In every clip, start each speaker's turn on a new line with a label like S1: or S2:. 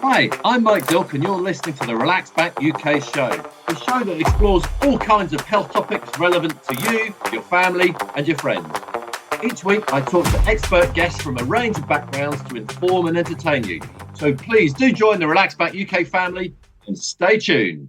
S1: Hi, I'm Mike Dilk and you're listening to the Relax Back UK show, the show that explores all kinds of health topics relevant to you, your family and your friends. Each week I talk to expert guests from a range of backgrounds to inform and entertain you. So please do join the Relax Back UK family and stay tuned.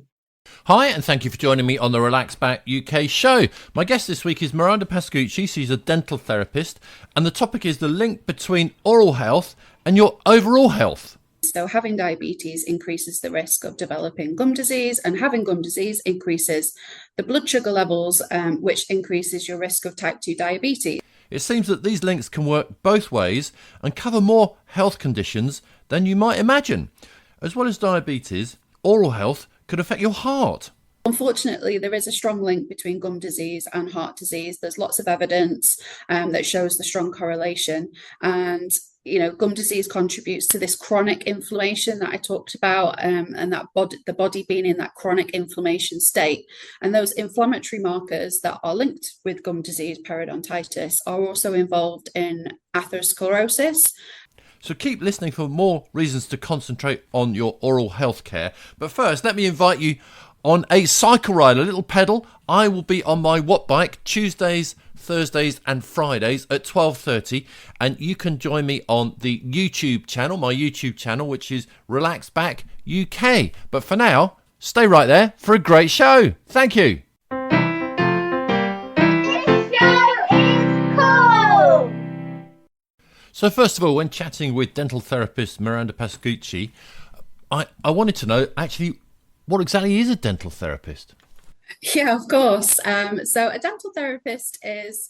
S2: Hi, and thank you for joining me on the Relax Back UK show. My guest this week is Miranda Pascucci. She's a dental therapist, and the topic is the link between oral health and your overall health.
S3: So having diabetes increases the risk of developing gum disease, and having gum disease increases the blood sugar levels, which increases your risk of type 2 diabetes.
S2: It seems that these links can work both ways and cover more health conditions than you might imagine. As well as diabetes, oral health could affect your heart.
S3: Unfortunately, there is a strong link between gum disease and heart disease. There's lots of evidence that shows the strong correlation. And gum disease contributes to this chronic inflammation that I talked about, and that the body being in that chronic inflammation state. And those inflammatory markers that are linked with gum disease, periodontitis, are also involved in atherosclerosis.
S2: So keep listening for more reasons to concentrate on your oral health care. But first, let me invite you on a cycle ride, a little pedal. I will be on my Watt bike Tuesdays, Thursdays and Fridays at 12:30, and you can join me on the YouTube channel, my YouTube channel, which is Relax Back UK. But for now, stay right there for a great show. Thank you.
S4: This show is cool!
S2: So first of all, when chatting with dental therapist Miranda Pascucci, I wanted to know actually what exactly is a dental therapist?
S3: Yeah, of course. So a dental therapist is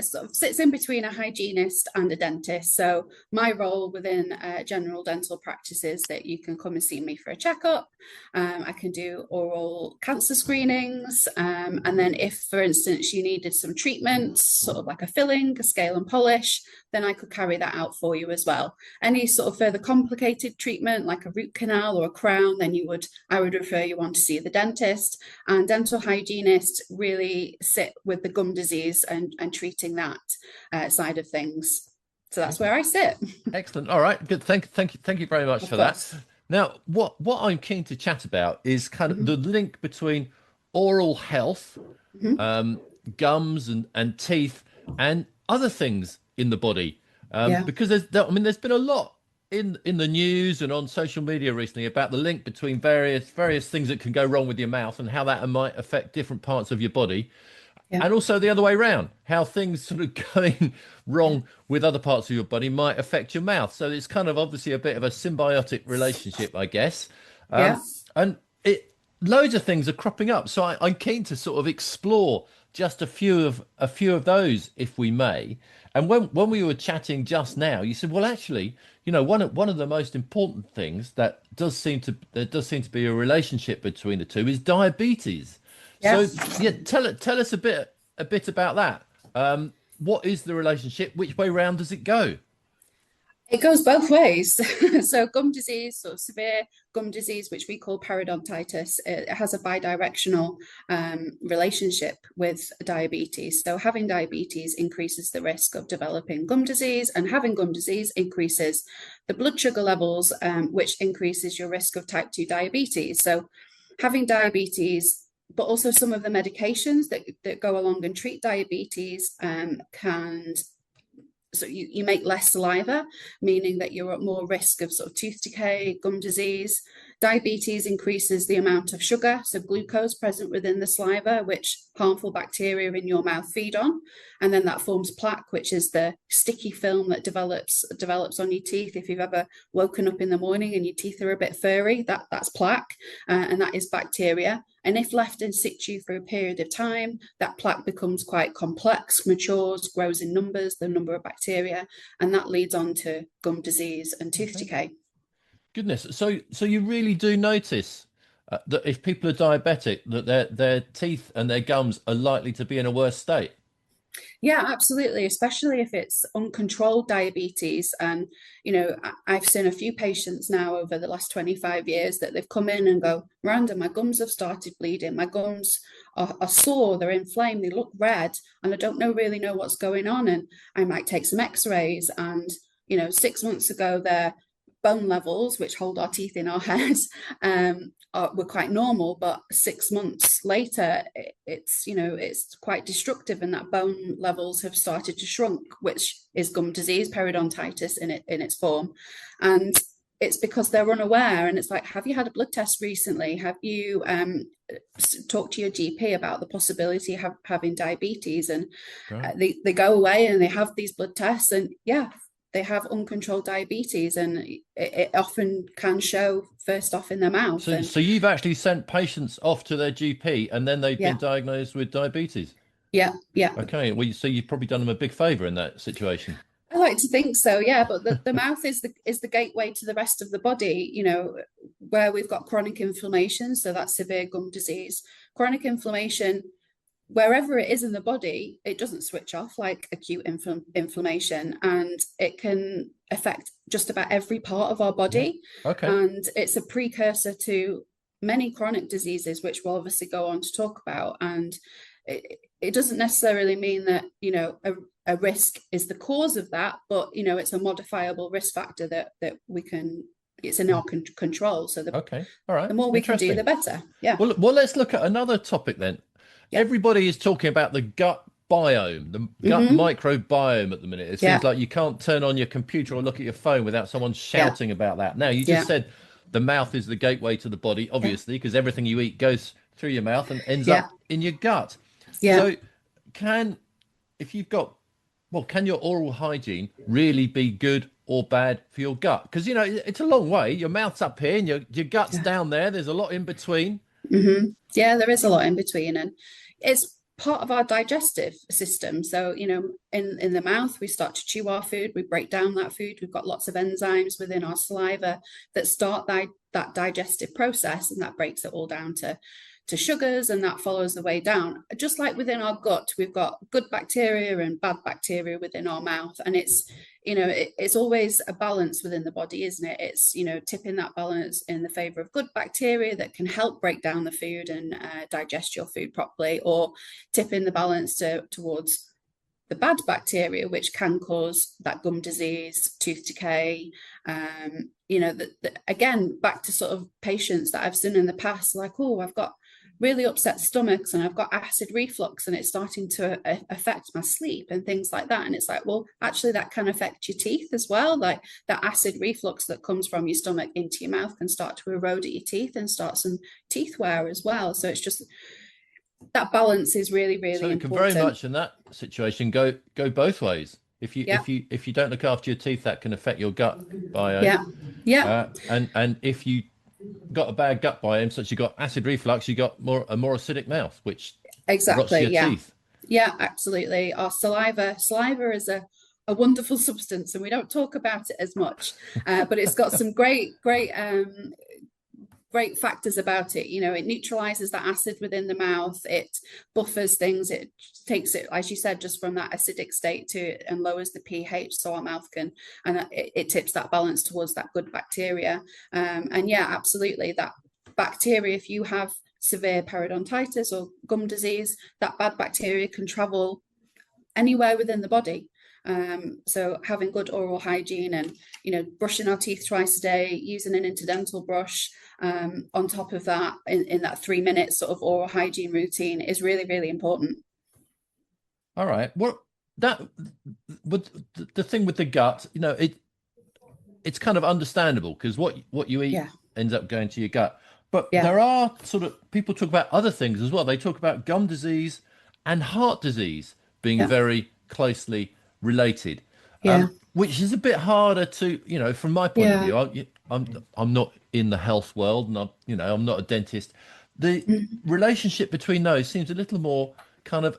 S3: sort of sits in between a hygienist and a dentist. So my role within general dental practice is that you can come and see me for a checkup. I can do oral cancer screenings. And then if, for instance, you needed some treatment, sort of like a filling, a scale and polish, then I could carry that out for you as well. Any sort of further complicated treatment, like a root canal or a crown, then I would refer you on to see the dentist. And dental hygienists really sit with the gum disease and treating that side of things. So that's where I sit.
S2: Excellent. All right. Good. Thank you very much for that. Now, what I'm keen to chat about is kind of the link between oral health, gums and teeth, and other things in the body. Because there's been a lot in the news and on social media recently about the link between various things that can go wrong with your mouth and how that might affect different parts of your body. Yeah. And also the other way around, how things sort of going wrong with other parts of your body might affect your mouth. So it's kind of obviously a bit of a symbiotic relationship, I guess. And loads of things are cropping up. So I'm keen to sort of explore just a few of those, if we may. And when we were chatting just now, you said, well, actually, one of the most important things there does seem to be a relationship between the two is diabetes. Yes. So tell us a bit about that. What is the relationship? Which way round does it go?
S3: It goes both ways. So gum disease, sort of severe gum disease, which we call periodontitis, it has a bidirectional relationship with diabetes. So having diabetes increases the risk of developing gum disease, and having gum disease increases the blood sugar levels, which increases your risk of type 2 diabetes. So having diabetes, but also some of the medications that go along and treat diabetes so you make less saliva, meaning that you're at more risk of sort of tooth decay, gum disease. Diabetes increases the amount of sugar, so glucose present within the saliva, which harmful bacteria in your mouth feed on. And then that forms plaque, which is the sticky film that develops on your teeth. If you've ever woken up in the morning and your teeth are a bit furry, that's plaque, and that is bacteria. And if left in situ for a period of time, that plaque becomes quite complex, matures, grows in numbers, the number of bacteria, and that leads on to gum disease and tooth decay.
S2: Goodness. So you really do notice that if people are diabetic, that their teeth and their gums are likely to be in a worse state?
S3: Yeah, absolutely, especially if it's uncontrolled diabetes. And, I've seen a few patients now over the last 25 years that they've come in and go, Miranda, my gums have started bleeding. My gums are sore, they're inflamed, they look red, and I don't really know what's going on. And I might take some x-rays and, 6 months ago, they're bone levels, which hold our teeth in our head, were quite normal, but 6 months later, it's quite destructive, and that bone levels have started to shrunk, which is gum disease, periodontitis in its form. And it's because they're unaware. And it's like, have you had a blood test recently? Have you talked to your GP about the possibility of having diabetes? And they go away and they have these blood tests, and they have uncontrolled diabetes, and it often can show first off in their mouth.
S2: So you've actually sent patients off to their GP, and then they've been diagnosed with diabetes?
S3: Yeah.
S2: Okay, well, so you've probably done them a big favor in that situation.
S3: I like to think so, yeah. But the mouth is the gateway to the rest of the body. Where we've got chronic inflammation, so that's severe gum disease. Chronic inflammation, wherever it is in the body, it doesn't switch off like acute inflammation, and it can affect just about every part of our body.
S2: Okay.
S3: And it's a precursor to many chronic diseases, which we'll obviously go on to talk about. And it doesn't necessarily mean that a risk is the cause of that, but it's a modifiable risk factor that we can. It's in our control. So
S2: okay, all right.
S3: The more we can do, the better. Yeah.
S2: Well, let's look at another topic then. Yeah. Everybody is talking about the gut biome, the gut microbiome at the minute. It seems like you can't turn on your computer or look at your phone without someone shouting about that. Now, you just said the mouth is the gateway to the body, obviously, because everything you eat goes through your mouth and ends up in your gut. Yeah. So can your oral hygiene really be good or bad for your gut? Because, it's a long way. Your mouth's up here and your gut's down there. There's a lot in between.
S3: Mm-hmm. Yeah, there is a lot in between, and it's part of our digestive system. So, in the mouth, we start to chew our food, we break down that food. We've got lots of enzymes within our saliva that start that digestive process, and that breaks it all down to sugars, and that follows the way down. Just like within our gut, we've got good bacteria and bad bacteria within our mouth, and it's it's always a balance within the body, isn't it? It's tipping that balance in the favor of good bacteria that can help break down the food and digest your food properly, or tipping the balance towards the bad bacteria, which can cause that gum disease, tooth decay. Again, back to sort of patients that I've seen in the past, like, oh, I've got really upset stomachs and I've got acid reflux and it's starting to affect my sleep and things like that. And it's like, well, actually that can affect your teeth as well. Like that acid reflux that comes from your stomach into your mouth can start to erode at your teeth and start some teeth wear as well. So it's just that balance is really, really important.
S2: So it can very much in that situation go both ways. If you don't look after your teeth, that can affect your gut biome. And if you got a bad gut biome, such you got acid reflux, you got a more acidic mouth, which rots your teeth.
S3: Yeah, absolutely. Our saliva is a wonderful substance, and we don't talk about it as much, but it's got some great factors about it. It neutralizes that acid within the mouth, it buffers things, it takes it, as you said, just from that acidic state and lowers the pH, so our mouth can, and it tips that balance towards that good bacteria. And yeah, absolutely, that bacteria, if you have severe periodontitis or gum disease, that bad bacteria can travel anywhere within the body. So having good oral hygiene and brushing our teeth twice a day, using an interdental brush on top of that in that 3 minutes sort of oral hygiene routine is really, really important.
S2: All right. Well, the thing with the gut, it's kind of understandable because what you eat ends up going to your gut. But there are sort of, people talk about other things as well. They talk about gum disease and heart disease being very closely related, which is a bit harder to, from my point of view. I'm not in the health world, and I'm not a dentist. The relationship between those seems a little more kind of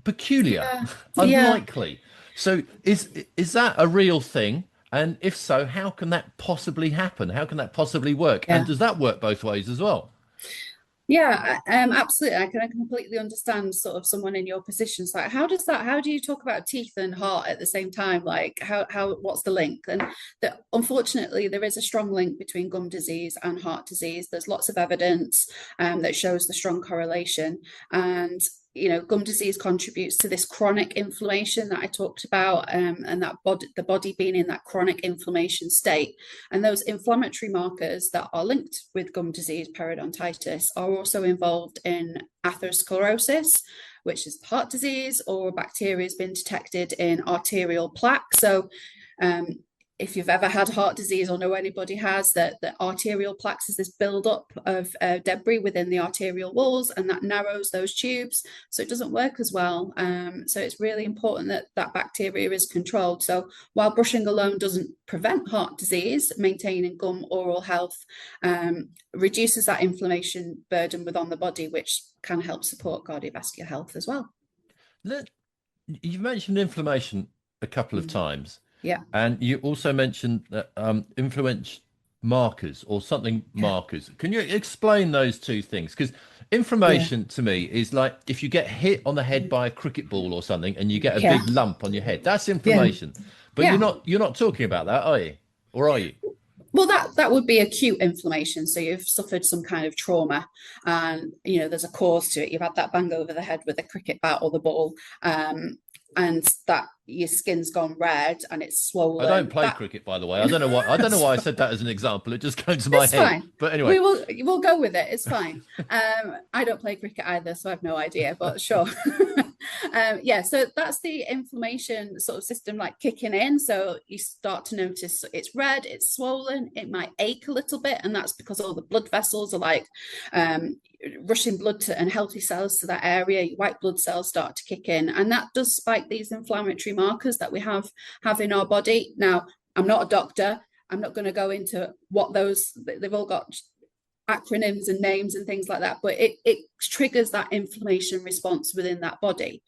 S2: peculiar, unlikely. So is that a real thing? And if so, how can that possibly happen? How can that possibly work? And does that work both ways as well?
S3: Yeah, absolutely. I can completely understand sort of someone in your position. So how do you talk about teeth and heart at the same time? Like what's the link? And unfortunately, there is a strong link between gum disease and heart disease. There's lots of evidence that shows the strong correlation. And gum disease contributes to this chronic inflammation that I talked about, and that the body being in that chronic inflammation state. And those inflammatory markers that are linked with gum disease periodontitis are also involved in atherosclerosis, which is heart disease, or bacteria has been detected in arterial plaque. So if you've ever had heart disease or know anybody has, that arterial plaques is this buildup of debris within the arterial walls, and that narrows those tubes, so it doesn't work as well. So it's really important that that bacteria is controlled. So while brushing alone doesn't prevent heart disease, maintaining gum oral health reduces that inflammation burden within the body, which can help support cardiovascular health as well.
S2: You've mentioned inflammation a couple of times.
S3: Yeah.
S2: And you also mentioned that influence markers or something markers. Can you explain those two things? Because inflammation to me is like if you get hit on the head by a cricket ball or something and you get a big lump on your head. That's inflammation. But you're not talking about that, are you? Or are you?
S3: Well, that would be acute inflammation. So you've suffered some kind of trauma, and there's a cause to it. You've had that bang over the head with a cricket bat or the ball, and that your skin's gone red and it's swollen.
S2: I don't play cricket, by the way. I don't know why. I don't know why I said that as an example. It just came to my head.
S3: Fine.
S2: But anyway,
S3: we'll go with it. It's fine. I don't play cricket either, so I have no idea. But sure. So that's the inflammation sort of system like kicking in. So you start to notice it's red, it's swollen, it might ache a little bit, and that's because all the blood vessels are like rushing blood and healthy cells to that area. White blood cells start to kick in, and that does spike these inflammatory markers that we have in our body. Now, I'm not a doctor. I'm not going to go into what they've all got acronyms and names and things like that, but it triggers that inflammation response within that body,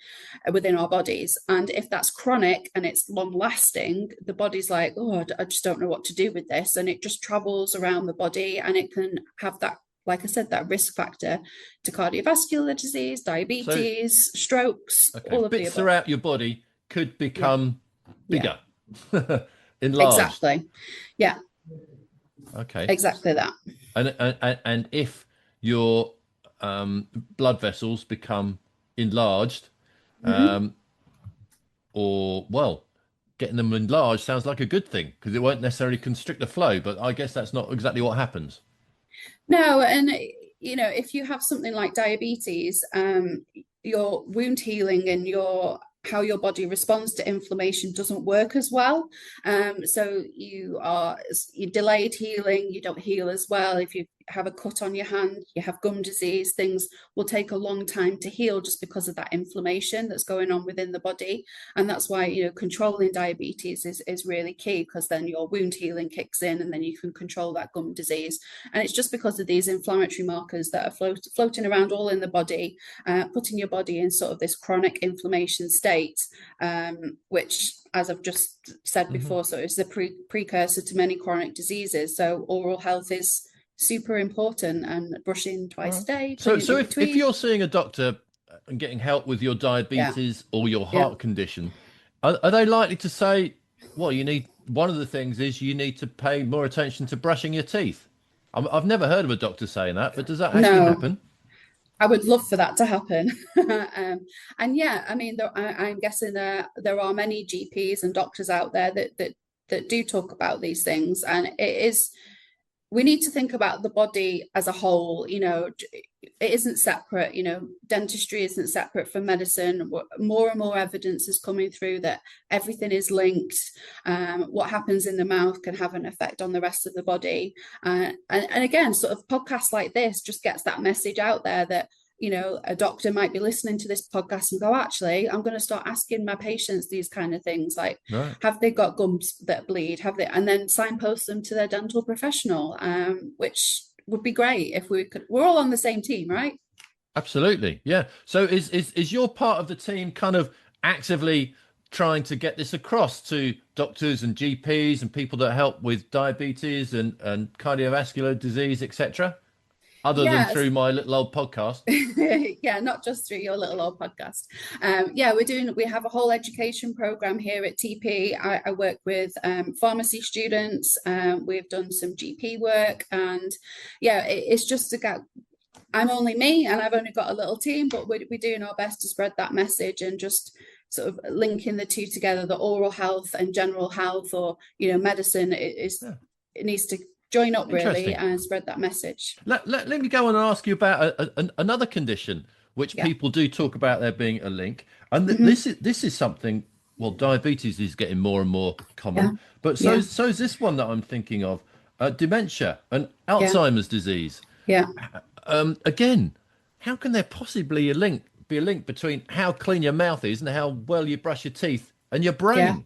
S3: within our bodies. And if that's chronic and it's long lasting, the body's like, oh, I just don't know what to do with this, and it just travels around the body, and it can have that, like I said, that risk factor to cardiovascular disease, diabetes, strokes, all of the above.
S2: Bits throughout your body could become bigger, enlarged.
S3: Exactly. Yeah.
S2: Okay.
S3: Exactly that.
S2: And if your blood vessels become enlarged, getting them enlarged sounds like a good thing because it won't necessarily constrict the flow, but I guess that's not exactly what happens.
S3: No, and if you have something like diabetes, your wound healing and how your body responds to inflammation doesn't work as well. So you're delayed healing, you don't heal as well. If you have a cut on your hand, you have gum disease, things will take a long time to heal just because of that inflammation that's going on within the body. And that's why, controlling diabetes is really key, because then your wound healing kicks in and then you can control that gum disease. And it's just because of these inflammatory markers that are floating around all in the body, putting your body in sort of this chronic inflammation state, which, as I've just said before, so it's the precursor to many chronic diseases. So oral health is super important, and brushing twice a day.
S2: So if you're seeing a doctor and getting help with your diabetes or your heart condition, are they likely to say, well, one of the things is you need to pay more attention to brushing your teeth? I've never heard of a doctor saying that, but does that actually happen?
S3: I would love for that to happen. And I mean, I'm guessing there are many GPs and doctors out there that do talk about these things, and we need to think about the body as a whole. It isn't separate. Dentistry isn't separate from medicine. More and more evidence is coming through that everything is linked. What happens in the mouth can have an effect on the rest of the body. And again, sort of podcasts like this just gets that message out there that, a doctor might be listening to this podcast and go, actually, I'm going to start asking my patients these kind of things, like, have they got gums that bleed? And then signpost them to their dental professional, which would be great if we could. We're all on the same team, right?
S2: Absolutely. Yeah. So is your part of the team kind of actively trying to get this across to doctors and GPs and people that help with diabetes and cardiovascular disease, etc.? Other than through my little old podcast.
S3: Not just through your little old podcast. We have a whole education program here at TP. I work with pharmacy students. We've done some GP work, and it's just to I'm only me and I've only got a little team, but we're doing our best to spread that message and just sort of linking the two together, the oral health and general health, or, you know, medicine it needs to join up really and spread that message.
S2: Let me go on and ask you about another condition which people do talk about there being a link. And this is something, well, diabetes is getting more and more common, but so is this one that I'm thinking of, dementia and Alzheimer's disease.
S3: Yeah.
S2: Again, how can there possibly be a link between how clean your mouth is and how well you brush your teeth and your brain?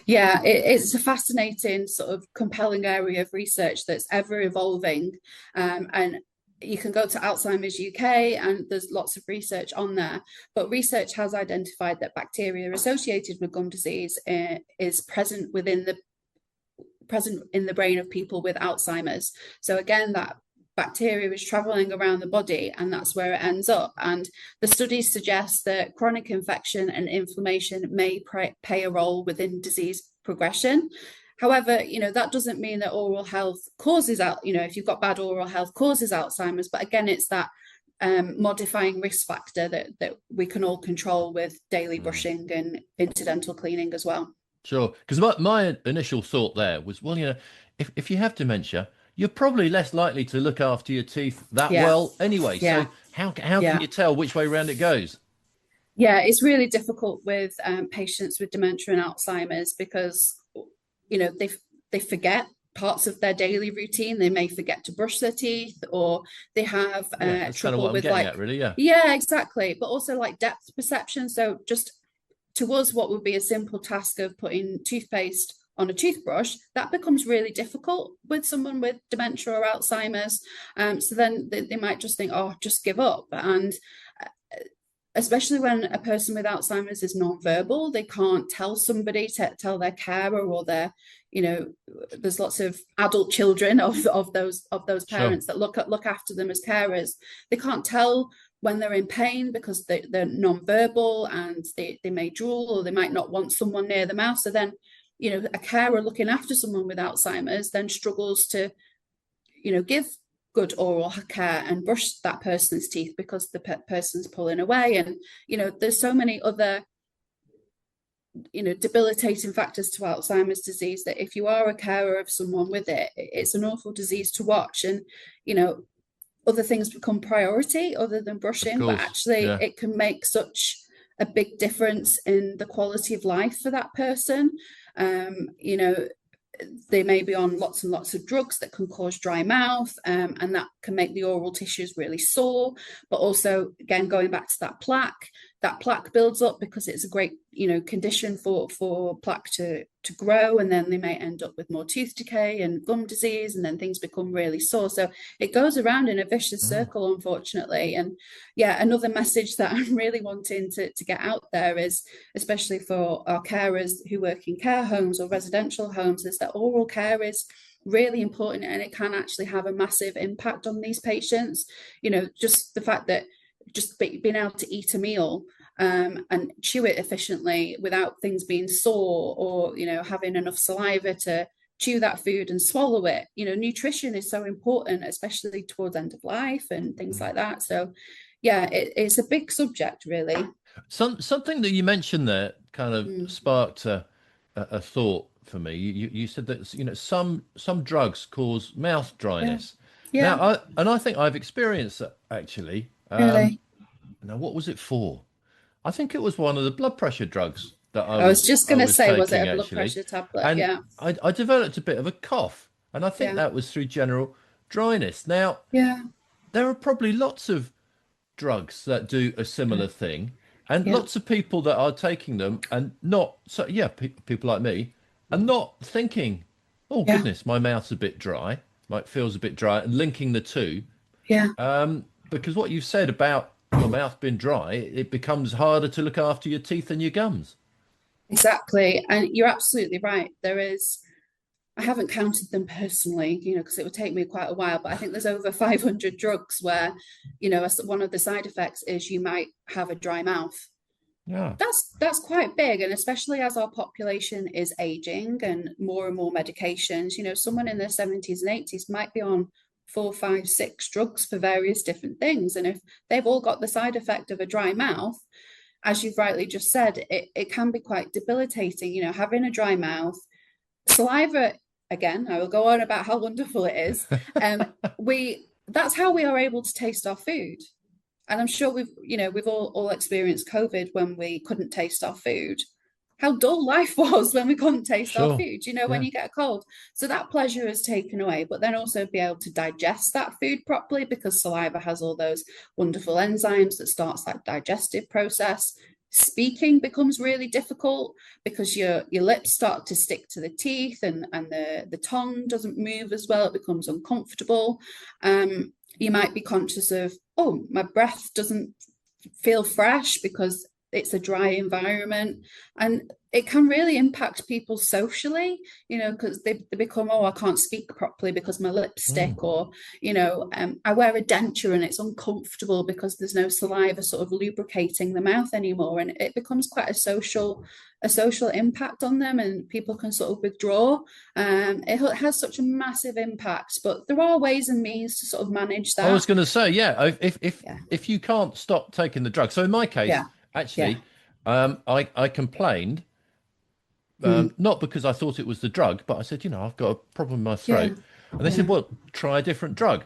S3: Yeah, it's a fascinating sort of compelling area of research that's ever evolving. And you can go to Alzheimer's UK and there's lots of research on there. But research has identified that bacteria associated with gum disease is present in the brain of people with Alzheimer's. So again, that bacteria is traveling around the body and that's where it ends up. And the studies suggest that chronic infection and inflammation may play a role within disease progression. However, you know, that doesn't mean that oral health causes out, you know, if you've got bad oral health causes Alzheimer's, but again, it's that modifying risk factor that we can all control with daily brushing and incidental cleaning as well.
S2: Sure, because my initial thought there was, well, you know, if you have dementia, you're probably less likely to look after your teeth that well anyway. So how can you tell which way around it goes?
S3: Yeah, it's really difficult with patients with dementia and Alzheimer's because, you know, they forget parts of their daily routine. They may forget to brush their teeth, or they have trouble with yeah, exactly. But also like depth perception. So just to us, what would be a simple task of putting toothpaste on a toothbrush, that becomes really difficult with someone with dementia or Alzheimer's. So then they might just think, oh, just give up. And especially when a person with Alzheimer's is non-verbal, they can't tell somebody to tell their carer or their, you know, there's lots of adult children of those parents that look after them as carers. They can't tell when they're in pain because they're non-verbal and they may drool, or they might not want someone near the mouth. So then, you know, a carer looking after someone with Alzheimer's then struggles to, you know, give good oral care and brush that person's teeth because the person's pulling away. And, you know, there's so many other, you know, debilitating factors to Alzheimer's disease that if you are a carer of someone with it, it's an awful disease to watch. And, you know, other things become priority other than brushing, but actually it can make such a big difference in the quality of life for that person. You know, they may be on lots and lots of drugs that can cause dry mouth, and that can make the oral tissues really sore. But also, again, going back to that plaque builds up because it's a great, you know, condition for plaque to grow, and then they may end up with more tooth decay and gum disease, and then things become really sore. So it goes around in a vicious circle, unfortunately. And yeah, another message that I'm really wanting to get out there is, especially for our carers who work in care homes or residential homes, is that oral care is really important, and it can actually have a massive impact on these patients. You know, just the fact that just being able to eat a meal and chew it efficiently without things being sore, or, you know, having enough saliva to chew that food and swallow it. You know, nutrition is so important, especially towards end of life and things like that. So yeah, it's a big subject, really.
S2: Something that you mentioned there kind of sparked a thought for me. You said that, you know, some drugs cause mouth dryness. Now, I think I've experienced that actually.
S3: Really?
S2: Now, what was it for? I think it was one of the blood pressure drugs that
S3: I was just going to say, was it a blood
S2: actually.
S3: pressure tablet?
S2: And I developed a bit of a cough, and I think that was through general dryness. Now, there are probably lots of drugs that do a similar thing, and lots of people that are taking them and not, so people like me, and not thinking, oh goodness, my mouth's a bit dry, feels a bit dry, and linking the two. Because what you've said about your mouth being dry, it becomes harder to look after your teeth and your gums.
S3: Exactly. And you're absolutely right. I haven't counted them personally, you know, because it would take me quite a while, but I think there's over 500 drugs where, you know, one of the side effects is you might have a dry mouth.
S2: Yeah.
S3: That's quite big. And especially as our population is aging and more medications, you know, someone in their 70s and 80s might be on 4, 5, 6 drugs for various different things. And if they've all got the side effect of a dry mouth, as you've rightly just said, it can be quite debilitating, you know, having a dry mouth. Saliva, again, I will go on about how wonderful it is. That's how we are able to taste our food. And I'm sure we've all experienced COVID when we couldn't taste our food. How dull life was when we couldn't taste our food, you know, when you get a cold. So that pleasure is taken away, but then also be able to digest that food properly, because saliva has all those wonderful enzymes that starts that digestive process. Speaking becomes really difficult because your lips start to stick to the teeth, and the tongue doesn't move as well. It becomes uncomfortable. You might be conscious of, oh, my breath doesn't feel fresh because it's a dry environment, and it can really impact people socially, you know, because they become, oh, I can't speak properly because my lips stick, or, you know, I wear a denture and it's uncomfortable because there's no saliva sort of lubricating the mouth anymore, and it becomes quite a social impact on them, and people can sort of withdraw. It has such a massive impact, but there are ways and means to sort of manage that.
S2: I was going to say, if you can't stop taking the drug. So in my case, actually, I complained, not because I thought it was the drug, but I said, you know, I've got a problem in my throat. And they said, well, try a different drug.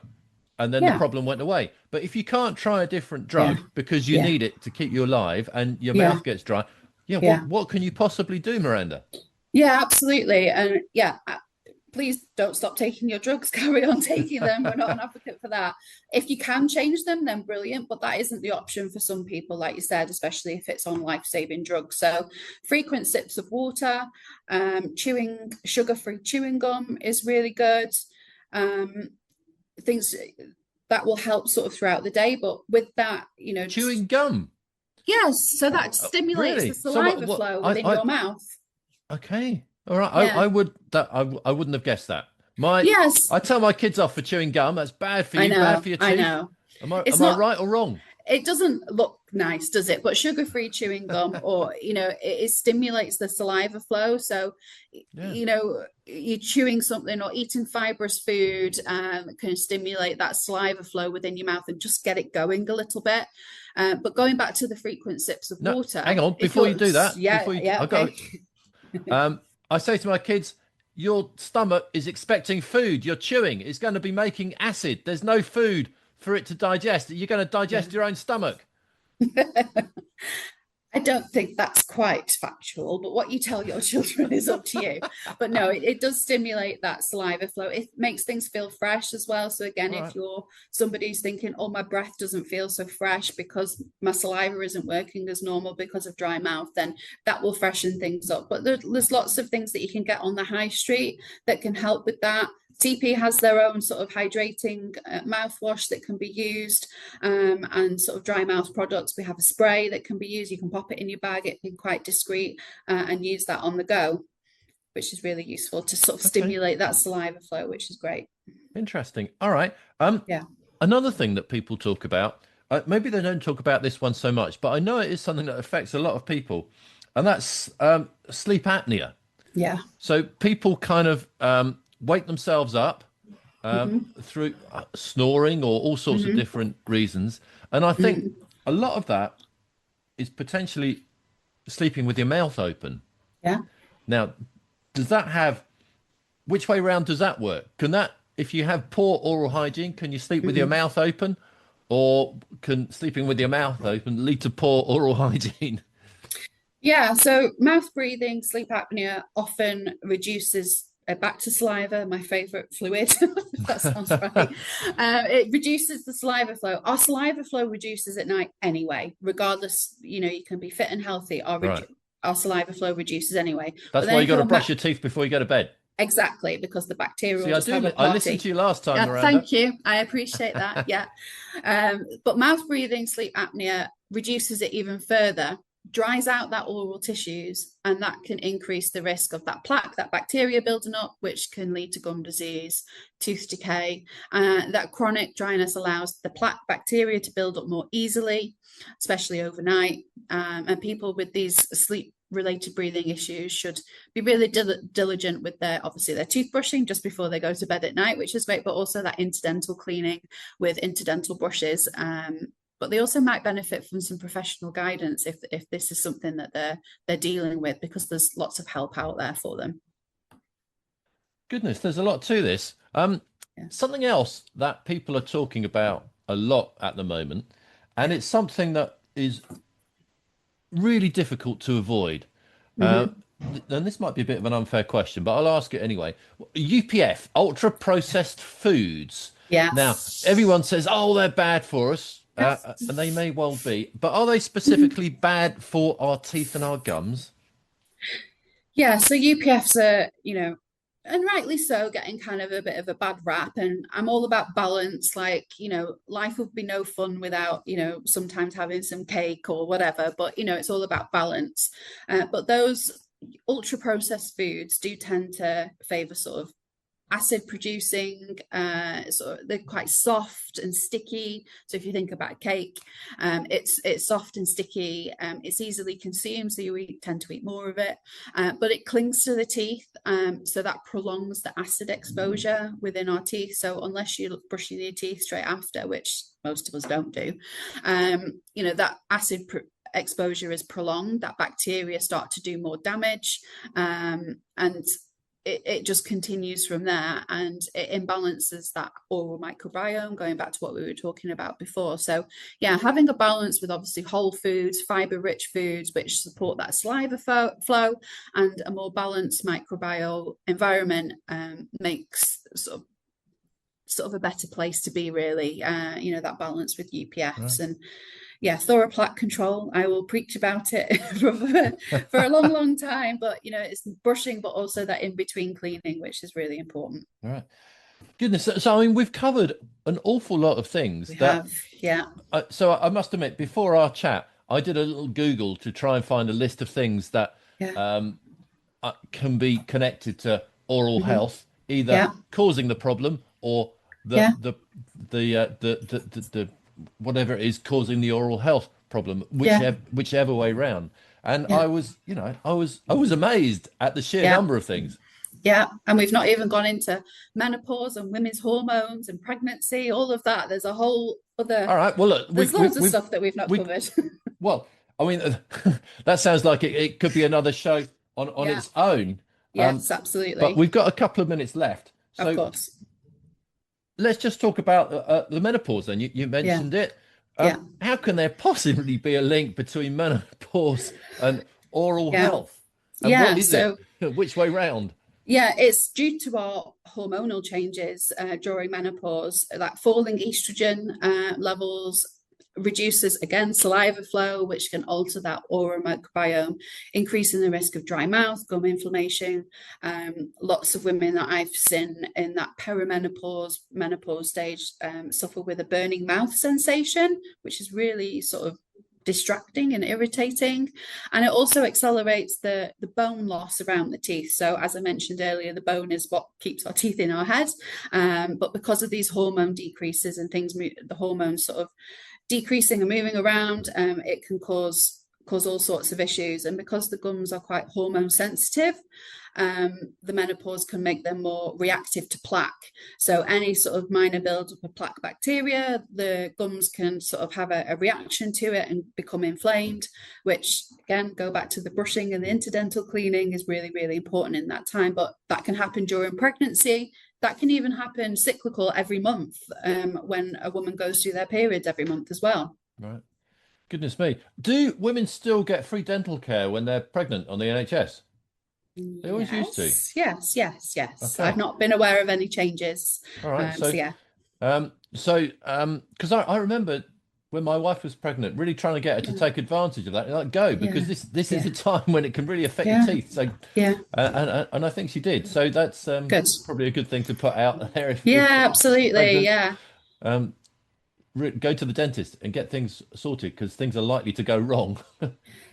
S2: And then the problem went away. But if you can't try a different drug because you need it to keep you alive and your mouth gets dry, what can you possibly do, Miranda?
S3: Yeah, absolutely. And please don't stop taking your drugs. Carry on taking them. We're not an advocate for that. If you can change them, then brilliant. But that isn't the option for some people, like you said, especially if it's on life-saving drugs. So frequent sips of water, chewing sugar-free chewing gum is really good. Things that will help sort of throughout the day. But with that, you know,
S2: chewing gum.
S3: Yes, so that stimulates the saliva flow within your mouth.
S2: Okay. All right, I wouldn't have guessed that. I tell my kids off for chewing gum. That's bad for you, bad for your teeth. I know. Am I right or wrong?
S3: It doesn't look nice, does it? But sugar-free chewing gum, or, you know, it stimulates the saliva flow. So, you know, you're chewing something or eating fibrous food can stimulate that saliva flow within your mouth and just get it going a little bit. But going back to the frequent sips of water.
S2: Hang on, before you do that.
S3: Okay.
S2: I say to my kids, your stomach is expecting food. You're chewing. It's going to be making acid. There's no food for it to digest. You're going to digest your own stomach.
S3: I don't think that's quite factual, but what you tell your children is up to you. But no, it does stimulate that saliva flow. It makes things feel fresh as well. So again, if you're somebody's thinking, oh, my breath doesn't feel so fresh because my saliva isn't working as normal because of dry mouth, then that will freshen things up. But there's lots of things that you can get on the high street that can help with that. TP has their own sort of hydrating mouthwash that can be used, and sort of dry mouth products. We have a spray that can be used. You can pop it in your bag. It can be quite discreet, and use that on the go, which is really useful to sort of stimulate that saliva flow, which is great.
S2: Interesting. All right. Another thing that people talk about, maybe they don't talk about this one so much, but I know it is something that affects a lot of people, and that's sleep apnea.
S3: Yeah.
S2: So people kind of wake themselves up through snoring or all sorts of different reasons. And I think a lot of that is potentially sleeping with your mouth open.
S3: Yeah.
S2: Now, which way round does that work? If you have poor oral hygiene, can you sleep with your mouth open? Or can sleeping with your mouth open lead to poor oral hygiene?
S3: Yeah, so mouth breathing, sleep apnea often reduces back to saliva, my favorite fluid. That sounds right. It reduces the saliva flow. Our saliva flow reduces at night anyway, regardless. You know, you can be fit and healthy. Our saliva flow reduces anyway.
S2: That's why you got to brush your teeth before you go to bed.
S3: Exactly, because the bacteria.
S2: I listened to you last time, Miranda.
S3: Thank you. I appreciate that. Yeah, but mouth breathing, sleep apnea reduces it even further. Dries out that oral tissues, and that can increase the risk of that plaque, that bacteria building up, which can lead to gum disease, tooth decay. That chronic dryness allows the plaque bacteria to build up more easily, especially overnight. And people with these sleep related breathing issues should be really diligent with their toothbrushing just before they go to bed at night, which is great, but also that interdental cleaning with interdental brushes. But they also might benefit from some professional guidance if this is something that they're dealing with, because there's lots of help out there for them.
S2: Goodness, there's a lot to this. Something else that people are talking about a lot at the moment, and it's something that is really difficult to avoid. And this might be a bit of an unfair question, but I'll ask it anyway. UPF, ultra processed foods.
S3: Yeah.
S2: Now, everyone says, oh, they're bad for us. And they may well be, but are they specifically bad for our teeth and our gums?
S3: Yeah, so UPFs are, and rightly so, getting kind of a bit of a bad rap. And I'm all about balance. Like, life would be no fun without, sometimes having some cake or whatever. But, it's all about balance. But those ultra processed foods do tend to favor sort of acid producing, they're quite soft and sticky. So if you think about cake, it's soft and sticky, it's easily consumed, so you tend to eat more of it, but it clings to the teeth, so that prolongs the acid exposure within our teeth. So unless you're brushing your teeth straight after, which most of us don't do, that acid exposure is prolonged, that bacteria start to do more damage, and it just continues from there, and it imbalances that oral microbiome, going back to what we were talking about before. So yeah, having a balance with obviously whole foods, fiber rich foods which support that saliva flow, and a more balanced microbiome environment makes sort of a better place to be, really. That balance with UPFs. Right. And yeah, thorough plaque control. I will preach about it for a long, long time. But, it's brushing, but also that in-between cleaning, which is really important.
S2: All right. Goodness. So, I mean, we've covered an awful lot of things.
S3: We have, yeah.
S2: So I must admit, before our chat, I did a little Google to try and find a list of things that can be connected to oral health, either causing the problem or the whatever it is causing the oral health problem, whichever way round. And I was amazed at the sheer number of things.
S3: Yeah, and we've not even gone into menopause and women's hormones and pregnancy, all of that. There's a whole other. All right. Well, look, there's loads of stuff that we've not covered.
S2: Well, I mean, that sounds like it could be another show on its own.
S3: Yes, absolutely.
S2: But we've got a couple of minutes left. So
S3: of course.
S2: Let's just talk about the menopause then. You mentioned it. How can there possibly be a link between menopause and oral health? And what is it? Which way round?
S3: Yeah, it's due to our hormonal changes during menopause, like falling estrogen levels reduces, again, saliva flow, which can alter that oral microbiome, increasing the risk of dry mouth, gum inflammation. Lots of women that I've seen in that menopause stage suffer with a burning mouth sensation, which is really sort of distracting and irritating. And it also accelerates the bone loss around the teeth. So as I mentioned earlier, the bone is what keeps our teeth in our head, but because of these hormone decreases and things, the hormones sort of decreasing and moving around, it can cause all sorts of issues. And because the gums are quite hormone sensitive, the menopause can make them more reactive to plaque. So any sort of minor buildup of plaque bacteria, the gums can sort of have a reaction to it and become inflamed, which again, go back to the brushing and the interdental cleaning is really, really important in that time. But that can happen during pregnancy. That can even happen cyclical every month, when a woman goes through their periods every month as well.
S2: Right. Goodness me. Do women still get free dental care when they're pregnant on the NHS? They always used to.
S3: Yes.
S2: Okay.
S3: I've not been aware of any changes.
S2: All right.
S3: So
S2: because I remember when my wife was pregnant, really trying to get her to take advantage of that, because this is a time when it can really affect your teeth. So and I think she did. So that's
S3: good.
S2: Probably a good thing to put out there.
S3: Absolutely.
S2: Go to the dentist and get things sorted, because things are likely to go wrong.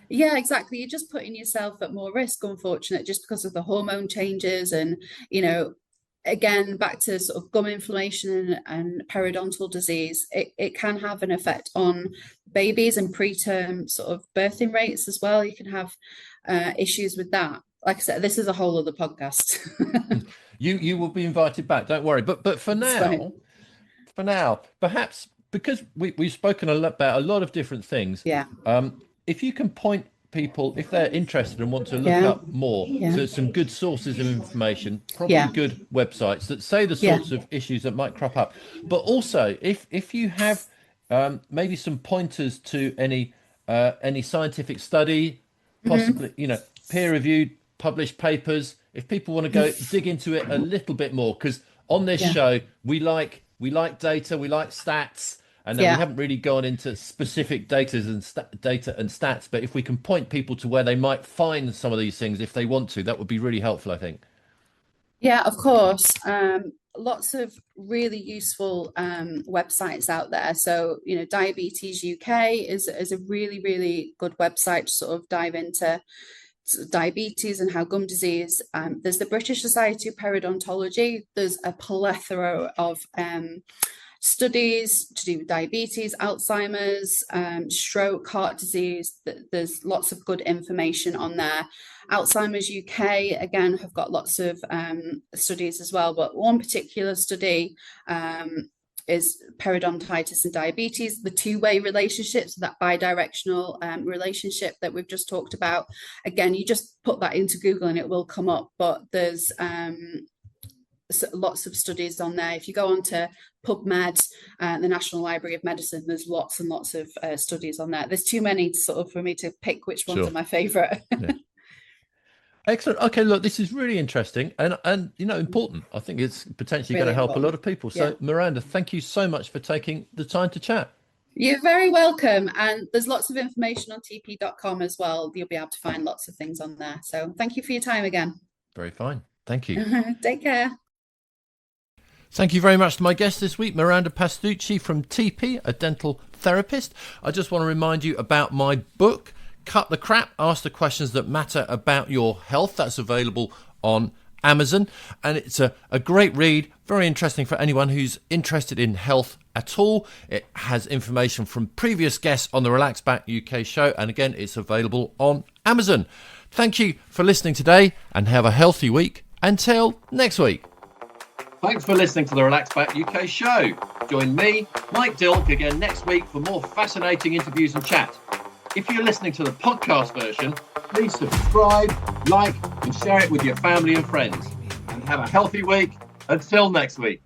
S3: Yeah, exactly. You're just putting yourself at more risk, unfortunately, just because of the hormone changes. And again, back to sort of gum inflammation and periodontal disease, it can have an effect on babies and preterm sort of birthing rates as well. You can have issues with that. Like I said, this is a whole other podcast.
S2: You will be invited back, don't worry. But for now, perhaps because we've spoken about a lot of different things.
S3: Yeah.
S2: If you can point people, if they're interested and want to look up more, so some good sources of information, probably good websites that say the sorts of issues that might crop up. But also, if you have maybe some pointers to any scientific study, possibly peer-reviewed, published papers, if people want to go dig into it a little bit more, because on this show we like data, we like stats. And then we haven't really gone into specific data and stats, but if we can point people to where they might find some of these things, if they want to, that would be really helpful, I think.
S3: Yeah, of course. Lots of really useful websites out there. So, Diabetes UK is a really, really good website to sort of dive into diabetes and how gum disease. There's the British Society of Periodontology. There's a plethora of studies to do with diabetes, Alzheimer's, stroke, heart disease. There's lots of good information on there. Alzheimer's UK, again, have got lots of studies as well, but one particular study is periodontitis and diabetes, the two-way relationship, so that bidirectional relationship that we've just talked about. Again, you just put that into Google and it will come up, but there's lots of studies on there. If you go on to PubMed, the National Library of Medicine, there's lots and lots of studies on there. There's too many for me to pick which ones are my favorite.
S2: Excellent. Okay, look, this is really interesting and important. I think it's potentially really going to help a lot of people. So Miranda, thank you so much for taking the time to chat.
S3: You're very welcome. And there's lots of information on tp.com as well. You'll be able to find lots of things on there. So thank you for your time again.
S2: Very fine. Thank you.
S3: Take care.
S2: Thank you very much to my guest this week, Miranda Pascucci from TP, a dental therapist. I just want to remind you about my book, Cut the Crap, Ask the Questions That Matter About Your Health. That's available on Amazon. And it's a great read, very interesting for anyone who's interested in health at all. It has information from previous guests on the Relax Back UK show. And again, it's available on Amazon. Thank you for listening today and have a healthy week. Until next week.
S1: Thanks for listening to the Relax Back UK show. Join me, Mike Dilk, again next week for more fascinating interviews and chat. If you're listening to the podcast version, please subscribe, like, and share it with your family and friends. And have a healthy week. Until next week.